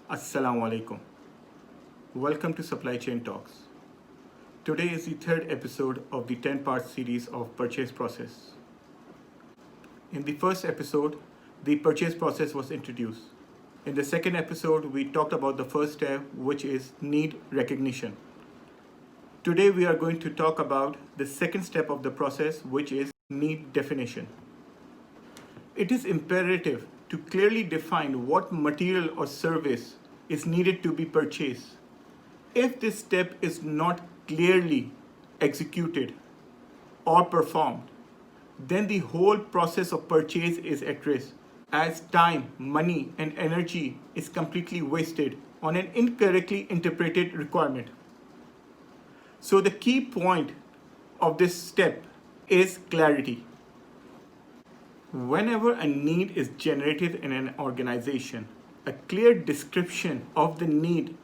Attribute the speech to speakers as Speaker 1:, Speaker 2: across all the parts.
Speaker 1: Assalamu alaikum. Welcome to Supply Chain Talks. Today is the third episode of the 10-part series of purchase process. In the first episode, the purchase process was introduced. In the second episode, we talked about the first step, which is need recognition. Today, we are going to talk about the second step of the process, which is need definition. It is imperative to clearly define what material or service is needed to be purchased. If this step is not clearly executed or performed, then the whole process of purchase is at risk, as time, money, and energy is completely wasted on an incorrectly interpreted requirement. So the key point of this step is clarity. Whenever a need is generated in an organization, a clear description of the need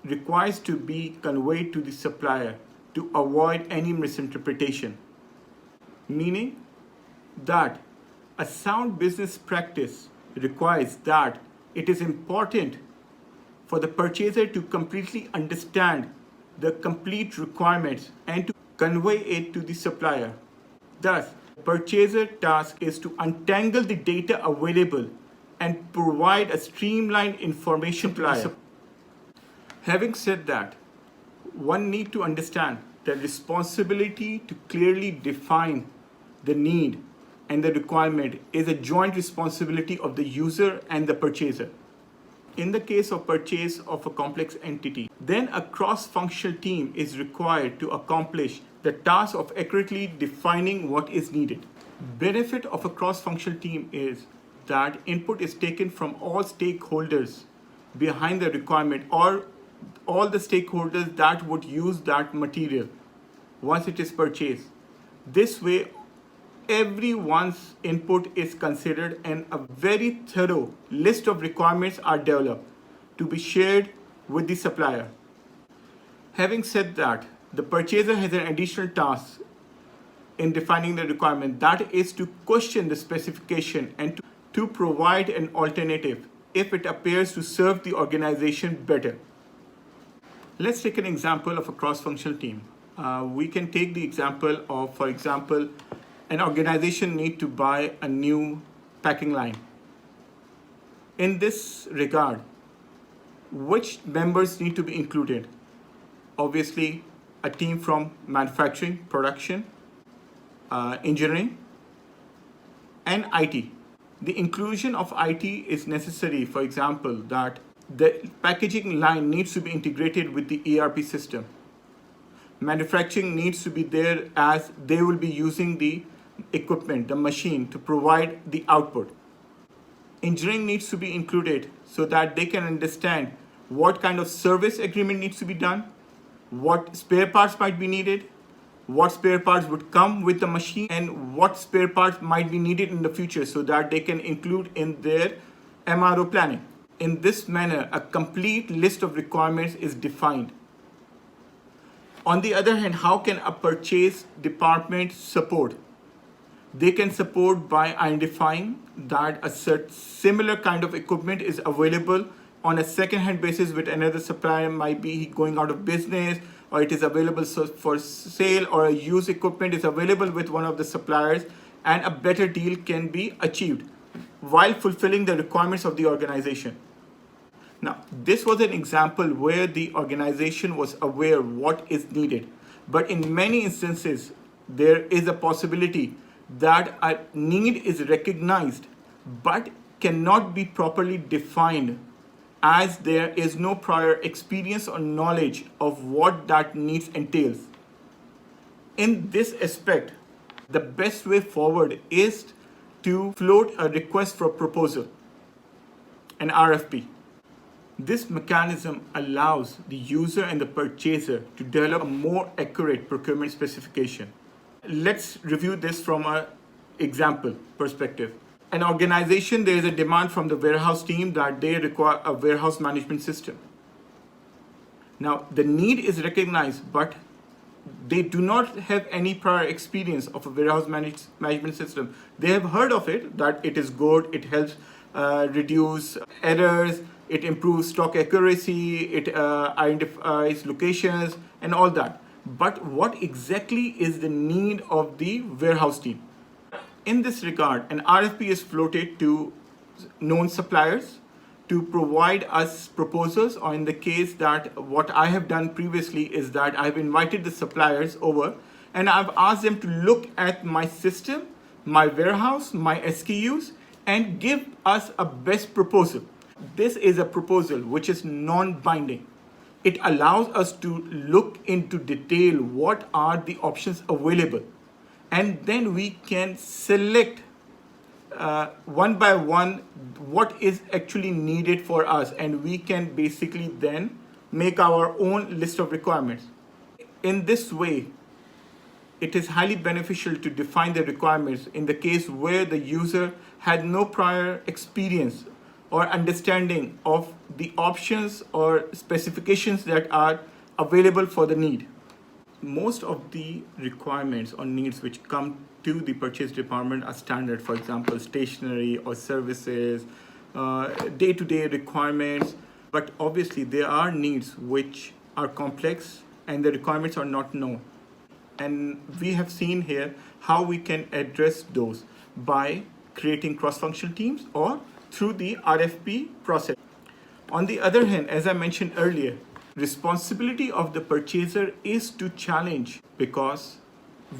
Speaker 1: requires to be conveyed to the supplier to avoid any misinterpretation. Meaning that a sound business practice requires that it is important for the purchaser to completely understand the complete requirements and to convey it to the supplier. Thus, purchaser task is to untangle the data available and provide a streamlined information supplier. Having said that, one need to understand the responsibility to clearly define the need and the requirement is a joint responsibility of the user and the purchaser. In the case of purchase of a complex entity, then a cross-functional team is required to accomplish the task of accurately defining what is needed. Benefit of a cross-functional team is that input is taken from all stakeholders behind the requirement or all the stakeholders that would use that material once it is purchased. This way, everyone's input is considered and a very thorough list of requirements are developed to be shared with the supplier. Having said that, the purchaser has an additional task in defining the requirement, that is to question the specification and to provide an alternative if it appears to serve the organization better. Let's take an example of a cross-functional team. We can take the example of, for example, an organization need to buy a new packing line. In this regard, which members need to be included? Obviously, a team from manufacturing, production, engineering, and IT. The inclusion of IT is necessary, for example, that the packaging line needs to be integrated with the ERP system. Manufacturing needs to be there as they will be using the equipment, the machine, to provide the output. Engineering needs to be included so that they can understand what kind of service agreement needs to be done, what spare parts might be needed, what spare parts would come with the machine, and what spare parts might be needed in the future so that they can include in their MRO planning. In this manner, a complete list of requirements is defined. On the other hand, how can a purchase department support? They can support by identifying that a similar kind of equipment is available on a second-hand basis with another supplier, might be going out of business, or it is available for sale, or a used equipment is available with one of the suppliers, and a better deal can be achieved while fulfilling the requirements of the organization. Now, this was an example where the organization was aware what is needed, but in many instances, there is a possibility that a need is recognized but cannot be properly defined, as there is no prior experience or knowledge of what that needs entails. In this aspect, the best way forward is to float a request for proposal, an RFP. This mechanism allows the user and the purchaser to develop a more accurate procurement specification. Let's review this from an example perspective. An organization, there is a demand from the warehouse team that they require a warehouse management system. Now, the need is recognized, but they do not have any prior experience of a warehouse management system. They have heard of it, that it is good, it helps reduce errors, It improves stock accuracy, it identifies locations and all that. But what exactly is the need of the warehouse team? In this regard, an RFP is floated to known suppliers to provide us proposals, or in the case that what I have done previously is that I've invited the suppliers over and I've asked them to look at my system, my warehouse, my SKUs, and give us a best proposal. This is a proposal which is non-binding. It allows us to look into detail what are the options available, and then we can select one by one what is actually needed for us, and we can basically then make our own list of requirements. In this way, it is highly beneficial to define the requirements in the case where the user had no prior experience or understanding of the options or specifications that are available for the need. Most of the requirements or needs which come to the purchase department are standard. For example, stationery or services, day-to-day requirements. But obviously there are needs which are complex and the requirements are not known. And we have seen here how we can address those by creating cross-functional teams or through the RFP process. On the other hand, as I mentioned earlier, responsibility of the purchaser is to challenge, because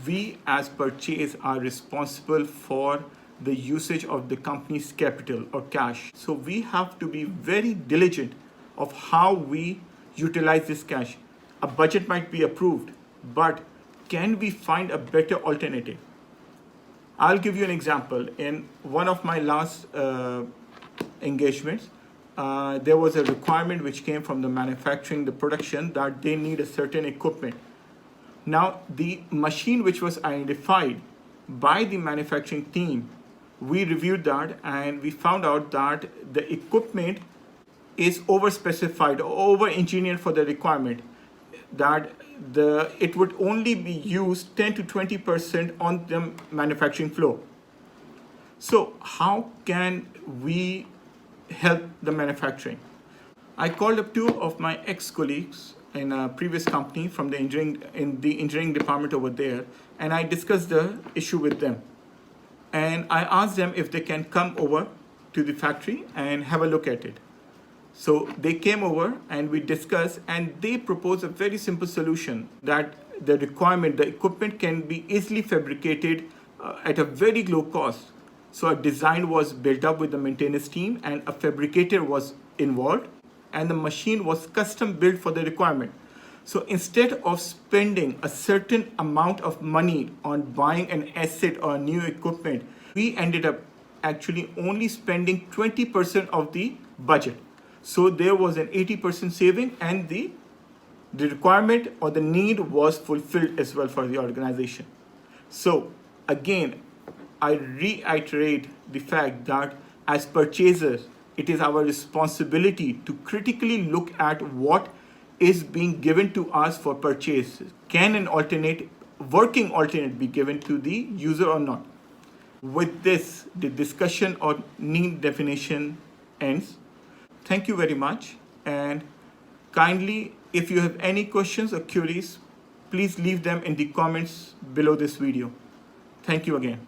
Speaker 1: we as purchase are responsible for the usage of the company's capital or cash. So we have to be very diligent of how we utilize this cash. A budget might be approved, but can we find a better alternative? I'll give you an example. In one of my last engagements, there was a requirement which came from the manufacturing, the production, that they need a certain equipment. Now, the machine which was identified by the manufacturing team, we reviewed that and we found out that the equipment is over-specified, over-engineered for the requirement, that it would only be used 10 to 20% on the manufacturing floor. So how can we help the manufacturing? I called up two of my ex-colleagues in a previous company from the engineering department over there, and I discussed the issue with them. And I asked them if they can come over to the factory and have a look at it. So they came over and we discussed, and they proposed a very simple solution that the equipment can be easily fabricated at a very low cost. So a design was built up with the maintenance team and a fabricator was involved, and the machine was custom built for the requirement. So instead of spending a certain amount of money on buying an asset or new equipment, we ended up actually only spending 20% of the budget. So there was an 80% saving, and the requirement or the need was fulfilled as well for the organization. So again, I reiterate the fact that as purchasers, it is our responsibility to critically look at what is being given to us for purchase. Can an working alternate be given to the user or not? With this, the discussion on need definition ends. Thank you very much, and kindly, if you have any questions or queries, please leave them in the comments below this video. Thank you again.